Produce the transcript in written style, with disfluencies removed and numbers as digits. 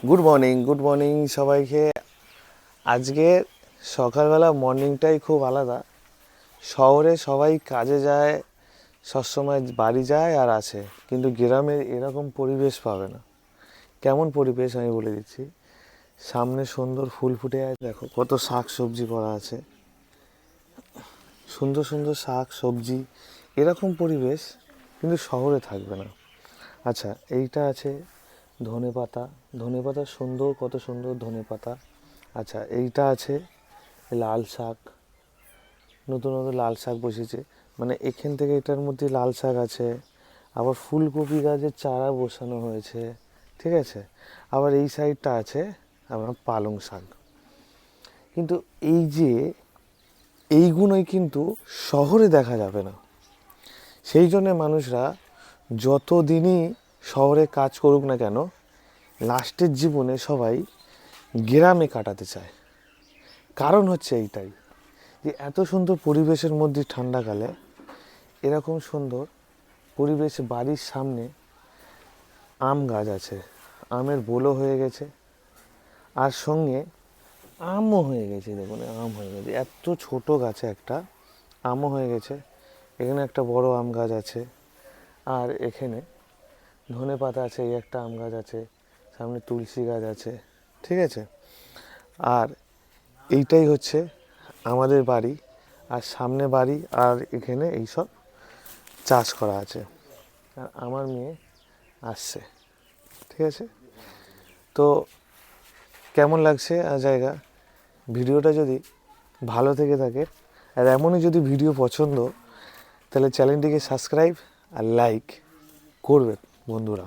Good morning সবাইকে। আজকে সকালবেলা মর্নিংটাই খুব আলাদা। শহরে সবাই কাজে যায়, সবসময় বাড়ি যায় আর আসে, কিন্তু গ্রামে এরকম পরিবেশ পাবে না। কেমন পরিবেশ আমি বলে দিচ্ছি। সামনে সুন্দর ফুল ফুটে আছে, দেখো কত শাক সবজি করা আছে, সুন্দর সুন্দর শাক সবজি। এরকম পরিবেশ কিন্তু শহরে থাকবে না। আচ্ছা, এইটা আছে ধনেপাতা। ধনেপাতা সুন্দর, কত সুন্দর ধনেপাতা। আচ্ছা, এইটা আছে লাল শাক, নতুন নতুন লাল শাক বসেছে, মানে এখান থেকে এটার মধ্যে লাল শাক আছে। আবার ফুলকপি গাছের চারা বসানো হয়েছে, ঠিক আছে। আবার এই সাইডটা আছে আমার পালং শাক। কিন্তু এই যে এইগুলোই কিন্তু শহরে দেখা যাবে না। সেই জন্যে মানুষরা যত দিনই শহরে কাজ করুক না কেন, লাস্টের জীবনে সবাই গ্রামে কাটাতে চায়। কারণ হচ্ছে এইটাই, যে এত সুন্দর পরিবেশের মধ্যে ঠান্ডাকালে এরকম সুন্দর পরিবেশ, বাড়ির সামনে আম গাছ আছে, আমের বোলও হয়ে গেছে, আর সঙ্গে আমও হয়ে গেছে। দেখুন, আম হয়ে গেছে, এত ছোট গাছে একটা আমও হয়ে গেছে। এখানে একটা বড় আম গাছ আছে, আর এখানে ধনে পাতা আছে, এই একটা আম গাছ আছে, সামনে তুলসী গাছ আছে, ঠিক আছে। আর এইটাই হচ্ছে আমাদের বাড়ি, আর সামনে বাড়ি, আর এখানে এইসব চাষ করা আছে। আর আমার মেয়ে আসছে, ঠিক আছে। তো কেমন লাগছে জায়গা? ভিডিওটা যদি ভালো থেকে থাকে আর এমনই যদি ভিডিও পছন্দ, তাহলে চ্যানেলটিকে সাবস্ক্রাইব আর লাইক করবে বন্ধুরা।